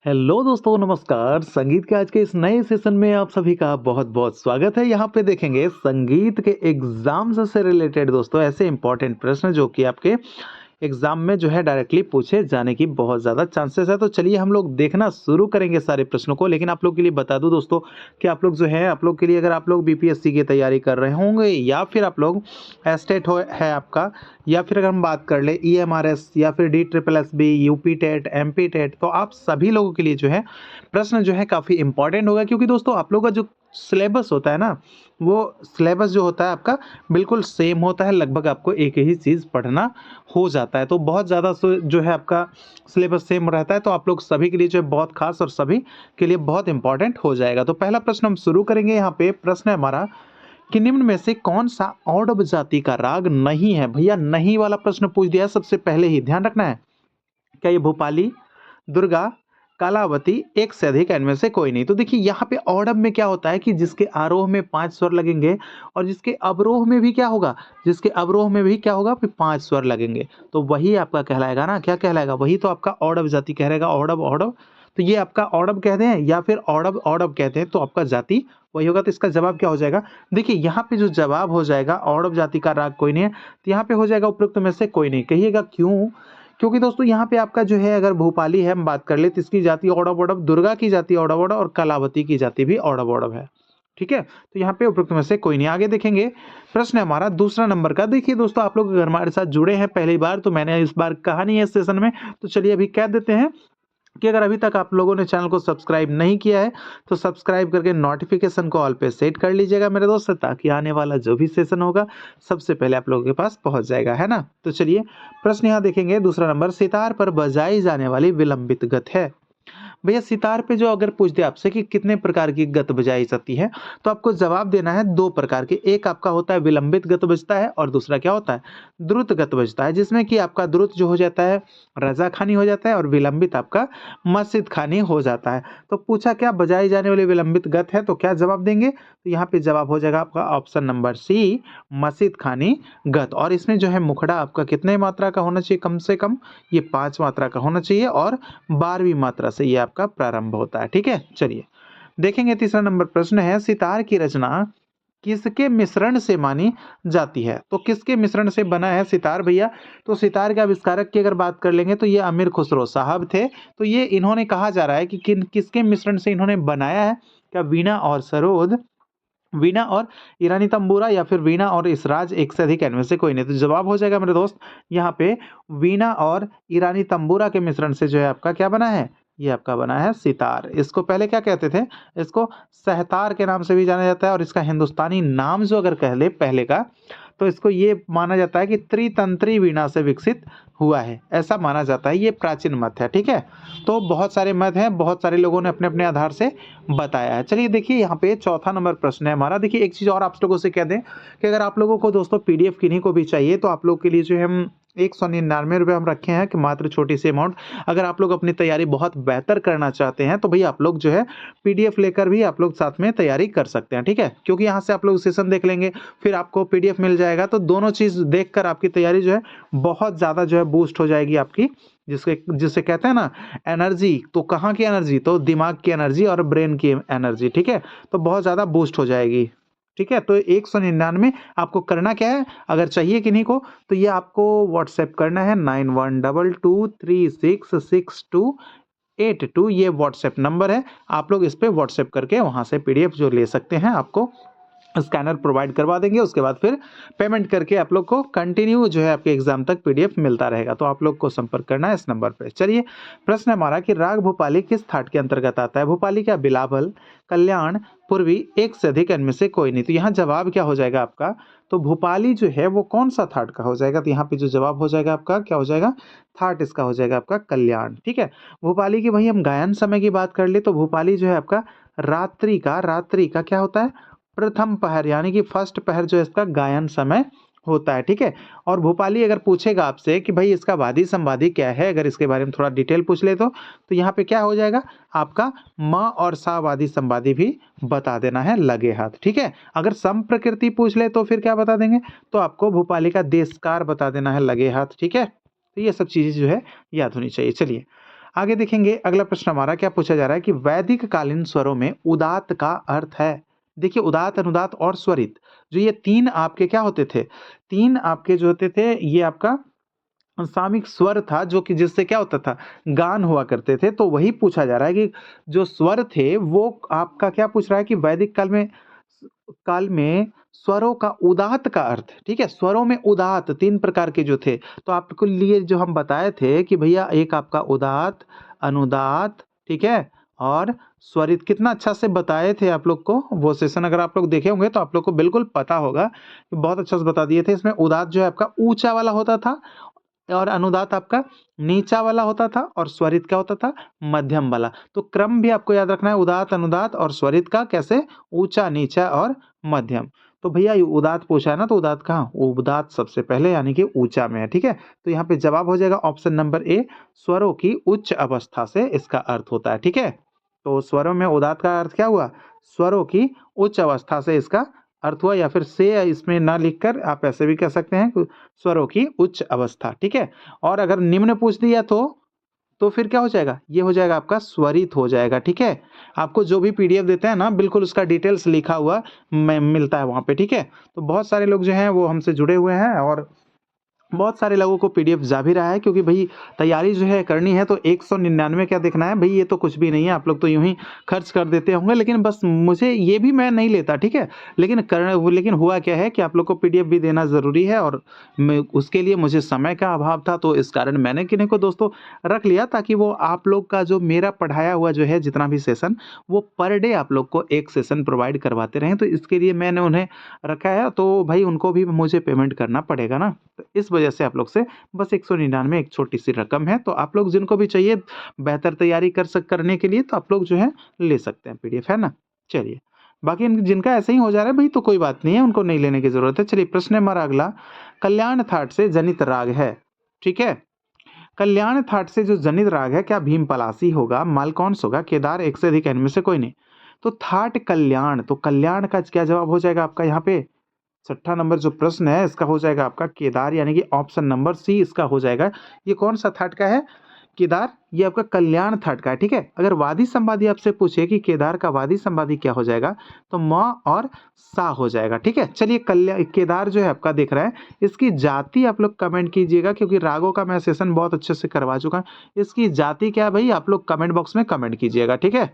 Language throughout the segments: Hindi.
हेलो दोस्तों, नमस्कार। संगीत के आज के इस नए सेशन में आप सभी का बहुत-बहुत स्वागत है। यहाँ पे देखेंगे संगीत के एग्ज़ाम्स से रिलेटेड दोस्तों ऐसे इम्पोर्टेंट प्रश्न जो कि आपके एग्ज़ाम में जो है डायरेक्टली पूछे जाने की बहुत ज़्यादा चांसेस है। तो चलिए हम लोग देखना शुरू करेंगे सारे प्रश्नों को। लेकिन आप लोग के लिए बता दूँ दोस्तों कि आप लोग जो है आप लोग के लिए अगर आप लोग बीपीएससी की तैयारी कर रहे होंगे या फिर आप लोग एस्टेट हो है आपका या फिर अगर हम बात कर ले ईएमआरएस या फिर D triple S B UP TET MP TET, तो आप सभी लोगों के लिए जो है प्रश्न जो है काफ़ी इंपॉर्टेंट होगा। क्योंकि दोस्तों आप लोगों का जो सिलेबस होता है ना, वो सिलेबस जो होता है आपका बिल्कुल सेम होता है। लगभग आपको एक ही चीज़ पढ़ना हो जाता है। तो बहुत ज़्यादा जो है आपका सिलेबस सेम रहता है। तो आप लोग सभी के लिए जो है बहुत खास और सभी के लिए बहुत इंपॉर्टेंट हो जाएगा। तो पहला प्रश्न हम शुरू करेंगे। यहाँ पे प्रश्न है हमारा कि निम्न में से कौन सा औडव जाति का राग नहीं है। भैया नहीं वाला प्रश्न पूछ दिया है सबसे पहले ही, ध्यान रखना है। क्या ये भोपाली, दुर्गा, कालावती, एक से अधिक, इनमें से कोई नहीं। तो देखिए यहाँ पे औडव में क्या होता है कि जिसके आरोह में 5 स्वर लगेंगे और जिसके अवरोह में भी क्या होगा, जिसके अवरोह में भी क्या होगा, फिर 5 स्वर लगेंगे। तो वही आपका कहलाएगा ना, क्या कहलाएगा, वही तो आपका औडव जाति कहलाएगा। औडव औडव, तो ये आपका औडव कहते हैं या फिर औडव औडव कहते हैं, तो आपका जाति वही होगा। तो इसका जवाब क्या हो जाएगा, देखिए यहाँ पे जो जवाब हो जाएगा औडव जाति का राग कोई नहीं है, तो यहाँ पे हो जाएगा उपयुक्त में से कोई नहीं। कहिएगा क्यों? क्योंकि दोस्तों यहाँ पे आपका जो है अगर भोपाली है हम बात कर ले तो इसकी जाति औडव औडव, दुर्गा की जाति औडव औडव और कलावती की जाति भी औडव औडव है। ठीक है, तो यहाँ पे उपयुक्त में से कोई नहीं। आगे देखेंगे, प्रश्न है हमारा दूसरा नंबर का। देखिए दोस्तों आप लोग अगर हमारे साथ जुड़े हैं पहली बार, तो मैंने इस बार कहा नहीं है इस सेशन में, तो चलिए अभी कह देते हैं कि अगर अभी तक आप लोगों ने चैनल को सब्सक्राइब नहीं किया है तो सब्सक्राइब करके नोटिफिकेशन को ऑल पे सेट कर लीजिएगा मेरे दोस्त, ताकि आने वाला जो भी सेशन होगा सबसे पहले आप लोगों के पास पहुंच जाएगा, है ना। तो चलिए प्रश्न यहाँ देखेंगे दूसरा नंबर, सितार पर बजाई जाने वाली विलंबित गत है। भैया सितार पे जो अगर पूछ दे आपसे कि कितने प्रकार की गत बजाई जाती है, तो आपको जवाब देना है दो प्रकार के। एक आपका होता है विलंबित गत बजता है और दूसरा क्या होता है, द्रुत गत बजता है। जिसमें कि आपका द्रुत जो हो जाता है रजा खानी हो जाता है और विलंबित आपका मस्जिद खानी हो जाता है। तो पूछा क्या बजाई जाने वाली विलंबित गत है, तो क्या जवाब देंगे, तो यहाँ पे जवाब हो जाएगा आपका ऑप्शन नंबर सी, मस्जिद खानी गत। और इसमें जो है मुखड़ा आपका कितने मात्रा का होना चाहिए, कम से कम ये 5 मात्रा का होना चाहिए और 12वीं मात्रा से ये आपका प्रारंभ होता है। ठीक है, चलिए देखेंगे तीसरा नंबर प्रश्न है, सितार की रचना किसके मिश्रण से मानी जाती है। तो किसके मिश्रण से बना है सितार भैया, तो सितार के आविष्कारक की अगर बात कर लेंगे तो ये अमीर खुसरो साहब थे। तो ये इन्होंने कहा जा रहा है कि किसके मिश्रण से इन्होंने बनाया है, क्या वीणा और सरोद, वीणा और ईरानी तंबूरा या फिर वीणा और इसराज, एक से अधिक, इनमें से कोई नहीं। तो जवाब हो जाएगा मेरे दोस्त यहाँ पे वीणा और ईरानी तंबूरा के मिश्रण से जो है आपका क्या बना है, ये आपका बना है सितार। इसको पहले क्या कहते थे, इसको सहतार के नाम से भी जाना जाता है। और इसका हिंदुस्तानी नाम जो अगर कह ले पहले का, तो इसको ये माना जाता है कि त्रितंत्री वीणा से विकसित हुआ है, ऐसा माना जाता है। ये प्राचीन मत है। ठीक है, तो बहुत सारे मत हैं, बहुत सारे लोगों ने अपने अपने आधार से बताया है। चलिए देखिए यहाँ पे चौथा नंबर प्रश्न है हमारा। देखिए एक चीज़ और आप लोगों से कह दें कि अगर आप लोगों को दोस्तों पीडीएफ किन्हीं को भी चाहिए, तो आप लोग के लिए जो है हम 199 रुपये हम रखे हैं कि मात्र छोटी सी अमाउंट। अगर आप लोग अपनी तैयारी बहुत बेहतर करना चाहते हैं तो भैया आप लोग जो है पीडीएफ लेकर भी आप लोग साथ में तैयारी कर सकते हैं। ठीक है, क्योंकि यहाँ से आप लोग सेशन देख लेंगे, फिर आपको पीडीएफ मिल जाएगा, तो दोनों चीज़ देखकर आपकी तैयारी जो है बहुत ज़्यादा जो है बूस्ट हो जाएगी आपकी। जिसके जिसे कहते हैं ना एनर्जी, तो कहाँ की एनर्जी, तो दिमाग की एनर्जी और ब्रेन की एनर्जी। ठीक है, तो बहुत ज़्यादा बूस्ट हो जाएगी। ठीक है, तो 199 आपको करना क्या है, अगर चाहिए किन्हीं को तो ये आपको व्हाट्सएप करना है 9122366282, ये व्हाट्सएप नंबर है। आप लोग इस पे व्हाट्सएप करके वहाँ से पीडीएफ जो ले सकते हैं, आपको स्कैनर प्रोवाइड करवा देंगे। उसके बाद फिर पेमेंट करके आप लोग को कंटिन्यू जो है आपके एग्जाम तक पीडीएफ मिलता रहेगा। तो आप लोग को संपर्क करना है इस नंबर पे। चलिए प्रश्न है हमारा कि राग भोपाली किस थाट के अंतर्गत आता है। भोपाली क्या बिलावल, कल्याण, पूर्वी, एक से अधिक, इनमें से कोई नहीं। तो यहाँ जवाब क्या हो जाएगा आपका, तो भोपाली जो है वो कौन सा थाट का हो जाएगा, तो यहाँ पे जो जवाब हो जाएगा आपका क्या हो जाएगा, थाट इसका हो जाएगा आपका कल्याण। ठीक है, भोपाली की वही हम गायन समय की बात कर ले तो भोपाली जो है आपका रात्रि का क्या होता है, प्रथम पहर, यानी कि फर्स्ट पहर जो है इसका गायन समय होता है। ठीक है, और भोपाली अगर पूछेगा आपसे कि भाई इसका वादी संवादी क्या है, अगर इसके बारे में थोड़ा डिटेल पूछ ले तो यहाँ पे क्या हो जाएगा आपका म और सा वादी संवादी भी बता देना है लगे हाथ। ठीक है, अगर सम प्रकृति पूछ ले तो फिर क्या बता देंगे, तो आपको भोपाली का देशकार बता देना है लगे हाथ। ठीक है, तो ये सब चीजें जो है याद होनी चाहिए। चलिए आगे देखेंगे अगला प्रश्न हमारा क्या पूछा जा रहा है कि वैदिक कालीन स्वरों में उदात्त का अर्थ है। देखिए उदात्त, अनुदात्त और स्वरित जो ये 3 आपके क्या होते थे? 3 आपके जो होते थे ये आपका सामयिक स्वर था जो कि जिससे क्या होता था? गान हुआ करते थे। तो वही पूछा जा रहा है कि जो स्वर थे वो आपका क्या पूछ रहा है कि वैदिक काल में स्वरों का उदात्त का अर्थ, ठीक है? स्वरों में उदात्त 3 प्रकार के जो थे, तो आपके लिए जो हम बताए थे कि भैया एक आपका उदात्त, अनुदात्त, ठीक है? और स्वरित कितना अच्छा से बताए थे आप लोग को, वो सेशन अगर आप लोग देखे होंगे तो आप लोग को बिल्कुल पता होगा कि बहुत अच्छा से बता दिए थे। इसमें उदात्त जो है आपका ऊँचा वाला होता था और अनुदात आपका नीचा वाला होता था और स्वरित क्या होता था? मध्यम वाला। तो क्रम भी आपको याद रखना है उदात, अनुदात और स्वरित का कैसे? ऊँचा, नीचा और मध्यम। तो भैया ये उदात पूछा है ना तो उदात कहाँ? उदात सबसे पहले यानी कि ऊँचा में है, ठीक है? तो यहाँ पे जवाब हो जाएगा ऑप्शन नंबर ए, स्वरों की उच्च अवस्था से इसका अर्थ होता है, ठीक है? तो स्वरों में उदात का अर्थ क्या हुआ? स्वरों की उच्च अवस्था से इसका अर्थ हुआ या फिर से इसमें ना लिखकर आप ऐसे भी कह सकते हैं स्वरों की उच्च अवस्था, ठीक है? और अगर निम्न पूछ दिया तो फिर क्या हो जाएगा? ये हो जाएगा आपका स्वरित हो जाएगा, ठीक है? आपको जो भी पीडीएफ देते हैं ना बिल्कुल उसका डिटेल्स लिखा हुआ मिलता है वहाँ पे, ठीक है? तो बहुत सारे लोग जो हैं वो हमसे जुड़े हुए हैं और बहुत सारे लोगों को पीडीएफ जा भी रहा है क्योंकि भई तैयारी जो है करनी है तो 199 क्या देखना है भई ये तो कुछ भी नहीं है, आप लोग तो यूँ ही खर्च कर देते होंगे लेकिन बस मुझे ये भी मैं नहीं लेता, ठीक है? लेकिन हुआ क्या है कि आप लोग को पीडीएफ भी देना ज़रूरी है और मैं उसके लिए मुझे समय का अभाव था तो इस कारण मैंने किन्हीं को दोस्तों रख लिया ताकि वो आप लोग का जो मेरा पढ़ाया हुआ जो है जितना भी सेशन वो पर डे आप लोग को 1 सेशन प्रोवाइड करवाते रहें। तो इसके लिए मैंने उन्हें रखा है तो भाई उनको भी मुझे पेमेंट करना पड़ेगा ना। तो इस वजह से आप लोग से बस 199 एक छोटी-सी रकम है, तो आप लोग जिनको भी चाहिए बेहतर तैयारी करने के लिए तो आप लोग जो है ले सकते हैं पीडीएफ, है ना? चलिए, बाकी जिनका ऐसे ही हो जा रहा है भई तो कोई बात नहीं है, उनको नहीं लेने की ज़रूरत है। चलिए प्रश्न हमारा अगला, कल्याण थाट से जनित राग है, ठीक है? कल्याण थाट से जो जनित राग है क्या भीम पलासी होगा, मालकौंस होगा, केदार, एक से अधिक इनमें से कोई नहीं। तो थाट कल्याण, तो कल्याण का क्या जवाब हो जाएगा आपका यहाँ पे? छठा नंबर जो प्रश्न है इसका हो जाएगा आपका केदार यानी कि ऑप्शन नंबर सी इसका हो जाएगा। ये कौन सा थाट का है? केदार, ये आपका कल्याण थाट का है, ठीक है? अगर वादी संवादी आपसे पूछे कि केदार का वादी संवादी क्या हो जाएगा तो म और सा हो जाएगा, ठीक है? चलिए केदार जो है आपका दिख रहा है, इसकी जाति आप लोग कमेंट कीजिएगा क्योंकि रागों का मैं सेशन बहुत अच्छे से करवा चुका हूं। इसकी जाति क्या है भाई आप लोग कमेंट बॉक्स में कमेंट कीजिएगा, ठीक है?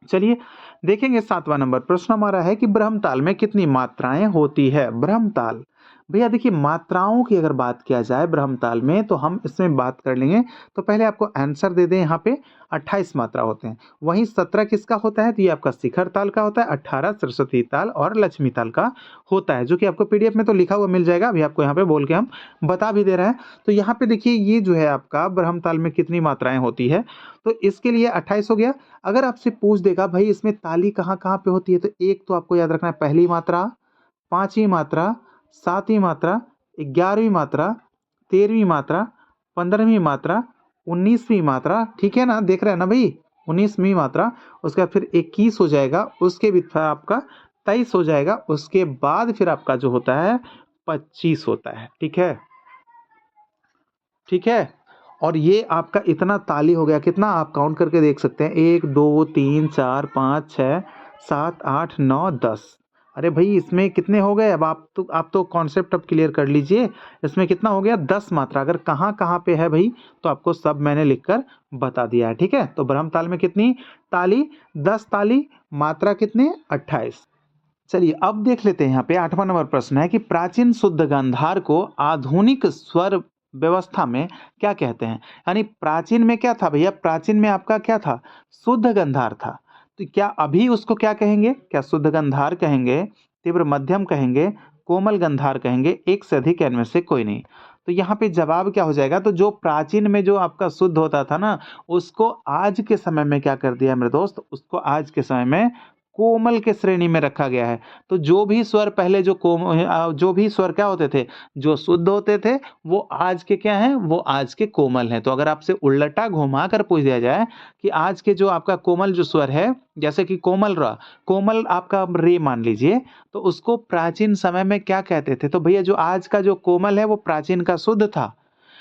चलिए देखेंगे 7वां नंबर प्रश्न हमारा है कि ब्रह्मताल में कितनी मात्राएं होती है? ब्रह्मताल, भैया देखिए मात्राओं की अगर बात किया जाए ब्रह्मताल में तो हम इसमें बात कर लेंगे। तो पहले आपको आंसर दे दें, यहाँ पे 28 मात्रा होते हैं, वहीं 17 किसका होता है? तो ये आपका शिखर ताल का होता है, 18 सरस्वती ताल और लक्ष्मी ताल का होता है, जो कि आपको पीडीएफ में तो लिखा हुआ मिल जाएगा। अभी आपको यहाँ पे बोल के हम बता भी दे रहे हैं। तो यहाँ पे देखिए ये जो है आपका ब्रह्मताल में कितनी मात्राएं होती है, तो इसके लिए 28 हो गया। अगर आपसे पूछ देगा भाई इसमें ताली कहाँ कहाँ पे होती है, तो एक तो आपको याद रखना है पहली मात्रा, पांचवी मात्रा, सातवीं मात्रा, 11वीं मात्रा, 13वीं मात्रा, 15वीं मात्रा, 19वीं मात्रा, ठीक है ना? देख रहे हैं ना भाई? 19वीं मात्रा, उसके बाद फिर 21 हो जाएगा, उसके भी फिर आपका 23 हो जाएगा, उसके बाद फिर आपका जो होता है 25 होता है, ठीक है? ठीक है? और ये आपका इतना ताली हो गया, कितना आप काउंट करके देख सकते हैं, 1 2 3 4 5 6 7 8 9 10। अरे भाई इसमें कितने हो गए? अब आप तो कॉन्सेप्ट अब क्लियर कर लीजिए। इसमें कितना हो गया? 10 मात्रा। अगर कहाँ-कहाँ पे है भाई तो आपको सब मैंने लिखकर बता दिया है, ठीक है? तो ब्रह्मताल में कितनी ताली? 10 ताली, मात्रा कितने? 28। चलिए अब देख लेते हैं यहाँ पे 8वां नंबर प्रश्न है कि प्राचीन शुद्ध गांधार को आधुनिक स्वर व्यवस्था में क्या कहते हैं? यानी प्राचीन में क्या था भैया? प्राचीन में आपका क्या था? शुद्ध गांधार था। तो क्या अभी उसको क्या कहेंगे? क्या शुद्ध गांधार कहेंगे, तीव्र मध्यम कहेंगे, कोमल गांधार कहेंगे, एक से अधिक या इनमें से कोई नहीं? तो यहाँ पे जवाब क्या हो जाएगा? तो जो प्राचीन में जो आपका शुद्ध होता था ना, उसको आज के समय में क्या कर दिया मेरे दोस्त? उसको आज के समय में कोमल के श्रेणी में रखा गया है। तो जो भी स्वर पहले जो भी स्वर क्या होते थे? जो शुद्ध होते थे, वो आज के क्या हैं? वो आज के कोमल हैं। तो अगर आपसे उल्टा घुमाकर पूछ दिया जाए कि आज के जो आपका कोमल जो स्वर है, जैसे कि कोमल र, कोमल आपका रे मान लीजिए, तो उसको प्राचीन समय में क्या कहते थे? तो भैया जो आज का जो कोमल है, वो प्राचीन का शुद्ध था।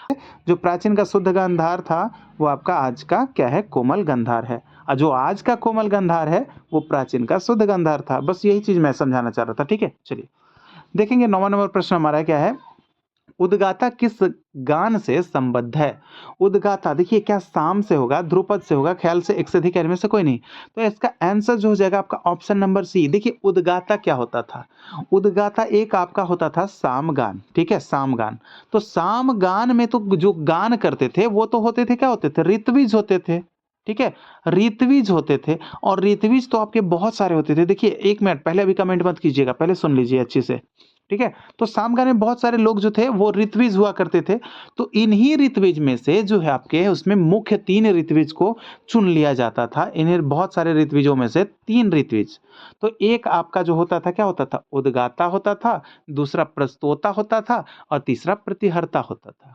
जो प्राचीन का शुद्ध गांधार था वो आपका आज का क्या है, कोमल गांधार है। और जो आज का कोमल गांधार है वो प्राचीन का शुद्ध गांधार था। बस यही चीज मैं समझाना चाह रहा था। ठीक है, चलिए देखेंगे 9वां नंबर प्रश्न हमारा क्या है, उद्गाता किस गान से संबद्ध है। उद्गाता देखिए क्या साम से होगा, ध्रुपद से होगा, ख्याल से एक से अधिक इनमें से कोई नहीं। तो इसका आंसर जो हो जाएगा आपका ऑप्शन नंबर सी। देखिए उद्गाता क्या होता था, उद्गाता एक आपका होता था सामगान। ठीक है, सामगान। तो सामगान में तो जो गान करते थे वो तो होते थे, क्या होते थे, ऋत्विज होते थे। ठीक है, ऋत्विज होते थे। और ऋत्विज तो आपके बहुत सारे होते थे। देखिए एक मिनट पहले अभी कमेंट मत कीजिएगा, पहले सुन लीजिए अच्छे से। ठीक है, तो सामगान में बहुत सारे लोग जो थे वो ऋत्विज हुआ करते थे। तो इन्हीं ऋत्विज में से जो है आपके उसमें मुख्य 3 ऋत्विज को चुन लिया जाता था। इन्हें बहुत सारे ऋत्विजों में से 3 ऋत्विज। तो एक आपका जो होता था क्या होता था, उद्गाता होता था, दूसरा प्रस्तोता होता था और तीसरा प्रतिहर्ता होता था।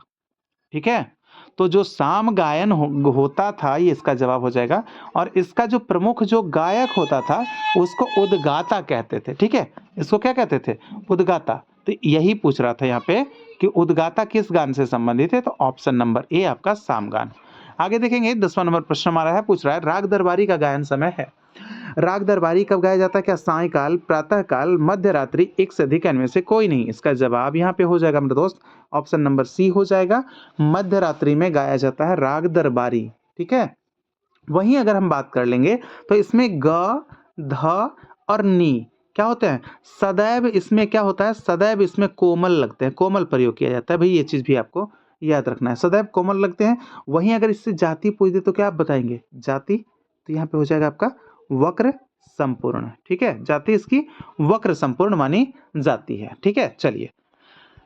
ठीक है, तो जो साम गायन होता था ये इसका जवाब हो जाएगा। और इसका जो प्रमुख जो गायक होता था उसको उद्गाता कहते थे। ठीक है, इसको क्या कहते थे, उद्गाता। तो यही पूछ रहा था यहाँ पे कि उद्गाता किस गान से संबंधित है, तो ऑप्शन नंबर ए आपका सामगान। आगे देखेंगे 10वां नंबर प्रश्न हमारा है, पूछ रहा है राग दरबारी का गायन समय है। राग दरबारी कब गाया जाता है, क्या सायंकाल, प्रातः काल, मध्य रात्रि, एक से अधिक इनमें से कोई नहीं। इसका जवाब यहाँ पे हो जाएगा मेरे दोस्त ऑप्शन नंबर सी हो जाएगा, मध्य रात्रि में गाया जाता है राग दरबारी। ठीक है, वहीं अगर हम बात कर लेंगे तो इसमें ग, ध और नी क्या होते हैं, सदैव इसमें क्या होता है, सदैव इसमें कोमल लगते हैं, कोमल प्रयोग किया जाता है। भाई ये चीज भी आपको याद रखना है, सदैव कोमल लगते हैं। वहीं अगर इससे जाति पूछ दे तो क्या आप बताएंगे, जाति, तो यहाँ पे हो जाएगा आपका वक्र संपूर्ण। ठीक है, जाति इसकी वक्र संपूर्ण मानी जाती है। ठीक है, चलिए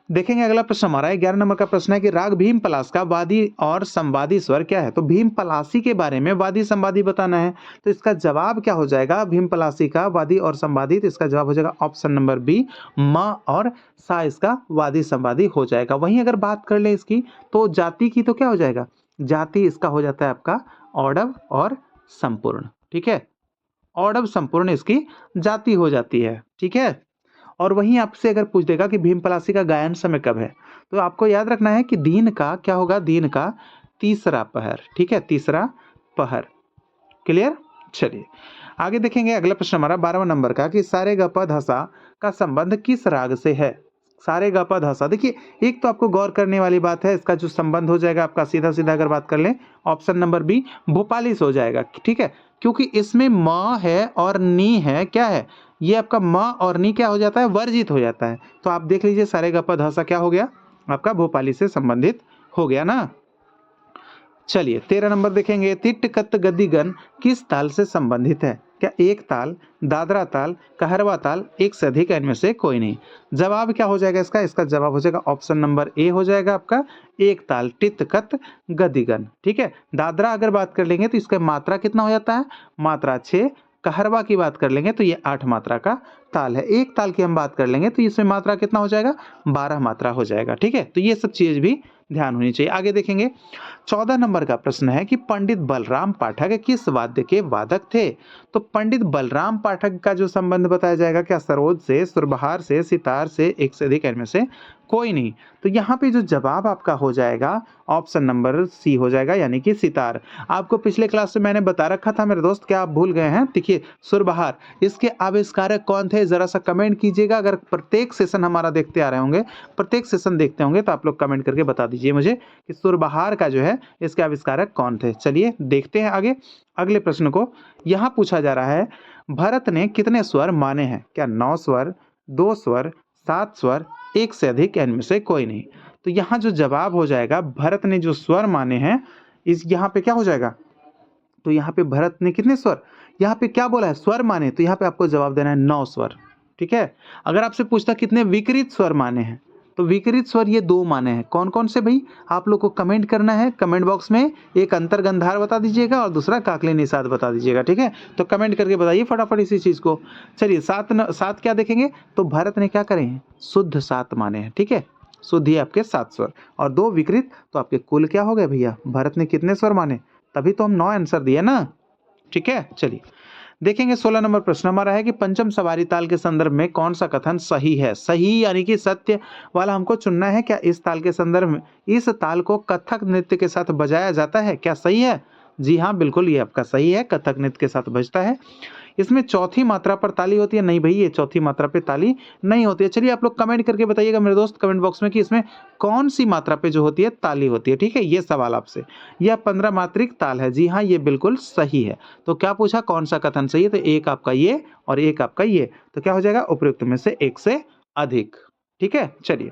देखेंगे अगला प्रश्न हमारा 11 नंबर का प्रश्न है कि राग भीम पलास का वादी और संवादी स्वर क्या है। तो भीम पलासी के बारे में वादी संवादी बताना है। तो इसका जवाब क्या हो जाएगा, भीम पलासी का वादी और संवादी। तो इसका जवाब हो जाएगा ऑप्शन नंबर बी, म और सा इसका वादी संवादी हो जाएगा। वहीं अगर बात कर ले इसकी तो जाति की, तो क्या हो जाएगा, जाति इसका हो जाता है आपका औडव और संपूर्ण। ठीक है, औडव संपूर्ण इसकी जाति हो जाती है। ठीक है, और वहीं आपसे अगर पूछ देगा कि भीम पलासी का गायन समय कब है, तो आपको याद रखना है कि दिन का क्या होगा, दिन का तीसरा पहर। ठीक है, तीसरा पहर। क्लियर, चलिए आगे देखेंगे अगला प्रश्न हमारा 12वां नंबर का कि सारे ग प ध सा का संबंध किस राग से है। सारे ग प ध सा, देखिए एक तो आपको गौर करने वाली बात है, इसका जो संबंध हो जाएगा आपका सीधा सीधा अगर बात कर लें ऑप्शन नंबर बी भोपाली से हो जाएगा। ठीक है, क्योंकि इसमें म है और नी है, क्या है, ये आपका म और नी क्या हो जाता है, वर्जित हो जाता है। तो आप देख लीजिए सारे ग प ध सा क्या हो गया, आपका भोपाली से संबंधित हो गया ना। चलिए 13 नंबर देखेंगे, तिट्ट कत गद्दीगन किस ताल से संबंधित है। क्या एक ताल, दादरा ताल, कहरवा ताल, एक से अधिक, इनमें से कोई नहीं। जवाब क्या हो जाएगा इसका, इसका जवाब हो जाएगा ऑप्शन नंबर ए हो जाएगा आपका एक ताल, टित कत गद्दीगन। ठीक है, दादरा अगर बात कर लेंगे तो इसका मात्रा कितना हो जाता है, मात्रा 6। कहरवा की बात कर लेंगे तो ये 8 मात्रा का ताल है। एक ताल की हम बात कर लेंगे तो इसमें मात्रा कितना हो जाएगा, 12 मात्रा हो जाएगा। ठीक है, तो ये सब चीज भी ध्यान होनी चाहिए। आगे देखेंगे 14 नंबर का प्रश्न है कि पंडित बलराम पाठक किस वाद्य के वादक थे। तो पंडित बलराम पाठक का जो संबंध बताया जाएगा, क्या सरोद से, सुरबहार से, सितार से, एक से अधिक, इनमें से कोई नहीं। तो यहाँ पे जो जवाब आपका हो जाएगा ऑप्शन नंबर सी हो जाएगा, यानी कि सितार। आपको पिछले क्लास में मैंने बता रखा था मेरे दोस्त, क्या आप भूल गए हैं। देखिए सुरबहार, इसके आविष्कारक कौन थे, जरा सा कमेंट कीजिएगा। अगर प्रत्येक सेशन हमारा देखते आ रहे होंगे, प्रत्येक सेशन देखते होंगे, तो आप लोग कमेंट करके बता दीजिए मुझे कि सुरबहार का जो है इसके आविष्कारक कौन थे। चलिए देखते हैं आगे अगले प्रश्न को। यहाँ पूछा जा रहा है भरत ने कितने स्वर माने हैं। क्या 9 स्वर, 2 स्वर, 7 स्वर, एक से अधिक, इनमें से कोई नहीं। तो यहाँ जो जवाब हो जाएगा, भरत ने जो स्वर माने हैं, इस यहाँ पे क्या हो जाएगा, तो यहाँ पे भरत ने कितने स्वर, यहाँ पे क्या बोला है, स्वर माने, तो यहाँ पे आपको जवाब देना है 9 स्वर। ठीक है, अगर आपसे पूछता कितने विकृत स्वर माने हैं, तो विकृत स्वर ये 2 माने हैं। कौन कौन से भाई, आप लोग को कमेंट करना है, कमेंट बॉक्स में एक अंतर्गंधार बता दीजिएगा और दूसरा काकली निषाद बता दीजिएगा। ठीक है, तो कमेंट करके बताइए फटाफट इसी चीज को। चलिए 7 क्या देखेंगे, तो भरत ने क्या करे हैं, शुद्ध 7 माने हैं। ठीक है, शुद्ध ही आपके 7 स्वर और 2 विकृत, तो आपके कुल क्या हो गए भैया, भरत ने कितने स्वर माने, तभी तो हम 9 आंसर दिए ना। ठीक है, चलिए देखेंगे 16 नंबर प्रश्न हमारा है कि पंचम सवारी ताल के संदर्भ में कौन सा कथन सही है। सही यानी कि सत्य वाला हमको चुनना है। क्या इस ताल के संदर्भ में इस ताल को कथक नृत्य के साथ बजाया जाता है, क्या सही है? जी हाँ, बिल्कुल ये आपका सही है, कथक नृत्य के साथ बजता है। इसमें चौथी मात्रा पर ताली होती है? नहीं भाई, ये चौथी मात्रा पे ताली नहीं होती है। चलिए आप लोग कमेंट करके बताइएगा मेरे दोस्त कमेंट बॉक्स में कि इसमें कौन सी मात्रा पे जो होती है ताली होती है। ठीक है, ये सवाल आपसे। यह 15 मात्रिक ताल है। जी हाँ, ये बिल्कुल सही है। तो क्या पूछा, कौन सा कथन सही है? तो एक आपका ये और एक आपका ये, तो क्या हो जाएगा, उपयुक्त में से एक से अधिक। ठीक है, चलिए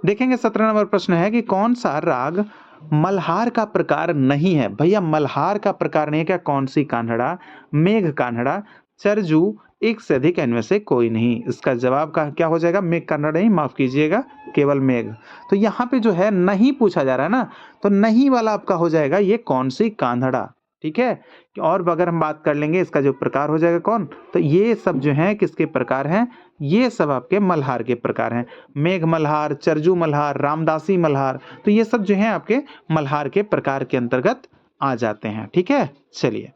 देखेंगे 17 नंबर प्रश्न है कि कौन सा राग मल्हार का प्रकार नहीं है। भैया मल्हार का प्रकार नहीं है क्या? कौन सी कान्हड़ा, मेघ कान्हड़ा, चरजू, एक से अधिक, इनमें से कोई नहीं। इसका जवाब का क्या हो जाएगा, मेघ कान्हड़ा नहीं, माफ कीजिएगा, केवल मेघ। तो यहाँ पे जो है नहीं पूछा जा रहा है ना, तो नहीं वाला आपका हो जाएगा ये कौन सी कान्हड़ा। ठीक है, और अगर हम बात कर लेंगे इसका जो प्रकार हो जाएगा कौन, तो ये सब जो है किसके प्रकार हैं, ये सब आपके मल्हार के प्रकार हैं। मेघ मल्हार, चरजू मल्हार, रामदासी मल्हार, तो ये सब जो है आपके मल्हार के प्रकार के अंतर्गत आ जाते हैं। ठीक है, चलिए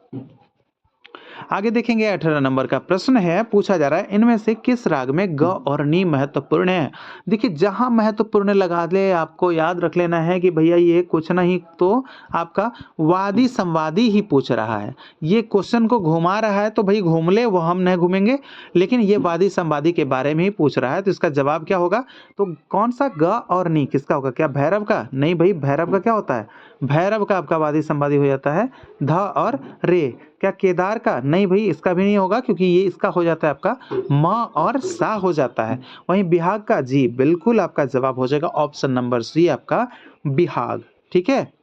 आगे देखेंगे 18 नंबर का प्रश्न है, पूछा जा रहा है इनमें से किस राग में ग और नी महत्वपूर्ण है। देखिए जहां महत्वपूर्ण लगा ले आपको याद रख लेना है कि भैया ये कुछ नहीं तो आपका वादी संवादी ही पूछ रहा है। ये क्वेश्चन को घुमा रहा है तो भाई घूम ले, वो हम नहीं घूमेंगे, लेकिन ये वादी संवादी के बारे में ही पूछ रहा है। तो इसका जवाब क्या होगा, तो कौन सा ग और नी किसका होगा, क्या भैरव का? नहीं भाई, भैरव का क्या होता है, भैरव का आपका वादी संवादी हो जाता है ध और रे। क्या केदार का? नहीं भाई, इसका भी नहीं होगा क्योंकि ये इसका हो जाता है आपका म और सा हो जाता है। वहीं बिहाग का? जी बिल्कुल, आपका जवाब हो जाएगा ऑप्शन नंबर सी, आपका बिहाग। ठीक है,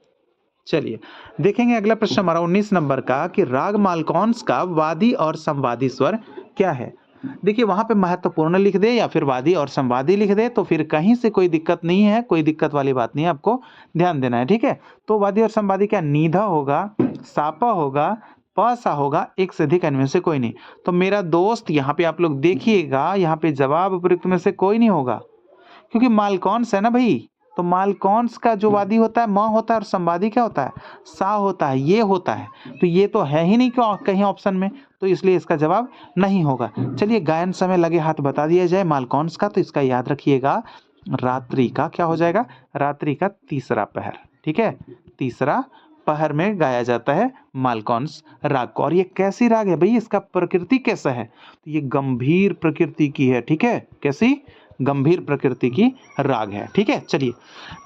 चलिए देखेंगे अगला प्रश्न हमारा 19 नंबर का कि राग मालकौंस का वादी और संवादी स्वर क्या है। देखिए वहां पे महत्वपूर्ण लिख दे या फिर वादी और संवादी लिख दे तो फिर कहीं से कोई दिक्कत नहीं है, कोई दिक्कत वाली बात नहीं है, आपको ध्यान देना है। ठीक है, तो वादी और संवादी क्या, नीधा होगा, सापा होगा, सा होगा, एक से अधिक, इनमें से कोई नहीं। तो मेरा दोस्त यहाँ पे आप लोग देखिएगा, यहाँ पे जवाब उपयुक्त में से कोई नहीं होगा क्योंकि मालकौंस है ना भाई। तो मालकौंस का जो वादी होता है म होता है और संवादी क्या होता है, सा होता है, ये होता है। तो ये तो है ही नहीं कहीं ऑप्शन में, तो इसलिए इसका जवाब नहीं होगा। चलिए गायन समय लगे हाथ बता दिया जाए मालकौंस का, तो इसका याद रखिएगा रात्रि का क्या हो जाएगा, रात्रि का तीसरा पहर। ठीक है, तीसरा पहर में गाया जाता है मालकौंस राग को। और ये कैसी राग है भाई, इसका प्रकृति कैसा है, तो ये गंभीर प्रकृति की है। ठीक है, कैसी, गंभीर प्रकृति की राग है। ठीक है, चलिए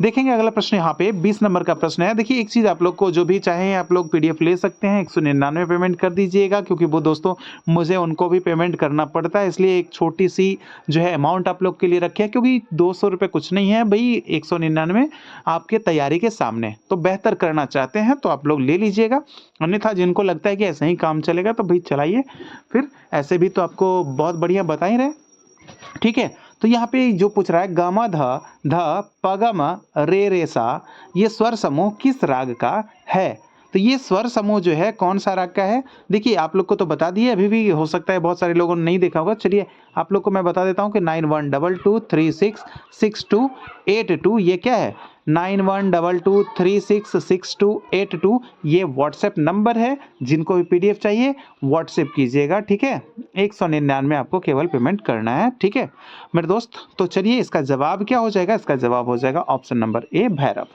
देखेंगे अगला प्रश्न। यहाँ पे 20 नंबर का प्रश्न है। देखिए एक चीज आप लोग को जो भी चाहे आप लोग पीडीएफ ले सकते हैं, 199 पेमेंट कर दीजिएगा क्योंकि वो दोस्तों मुझे उनको भी पेमेंट करना पड़ता है, इसलिए एक छोटी सी जो है अमाउंट आप लोग के लिए रखे है क्योंकि 200 रुपये कुछ नहीं है भाई, 199 आपके तैयारी के सामने। तो बेहतर करना चाहते हैं तो आप लोग ले लीजिएगा, अन्यथा जिनको लगता है कि ऐसे ही काम चलेगा तो भाई चलाइए, फिर ऐसे भी तो आपको बहुत बढ़िया बता ही रहे। ठीक है, तो यहाँ पे जो पूछ रहा है गामा ध ध पगम रे रे सा, ये स्वर समूह किस राग का है। तो ये स्वर समूह जो है कौन सा राग का है, देखिए आप लोग को तो बता दिए, अभी भी हो सकता है बहुत सारे लोगों ने नहीं देखा होगा। चलिए आप लोग को मैं बता देता हूँ कि 9122366282 ये क्या है, 9122366282 ये व्हाट्सएप नंबर है। जिनको भी पीडीएफ चाहिए व्हाट्सएप कीजिएगा। ठीक है, 199 आपको केवल पेमेंट करना है। ठीक है मेरे दोस्त, तो चलिए इसका जवाब क्या हो जाएगा, इसका जवाब हो जाएगा ऑप्शन नंबर ए, भैरव।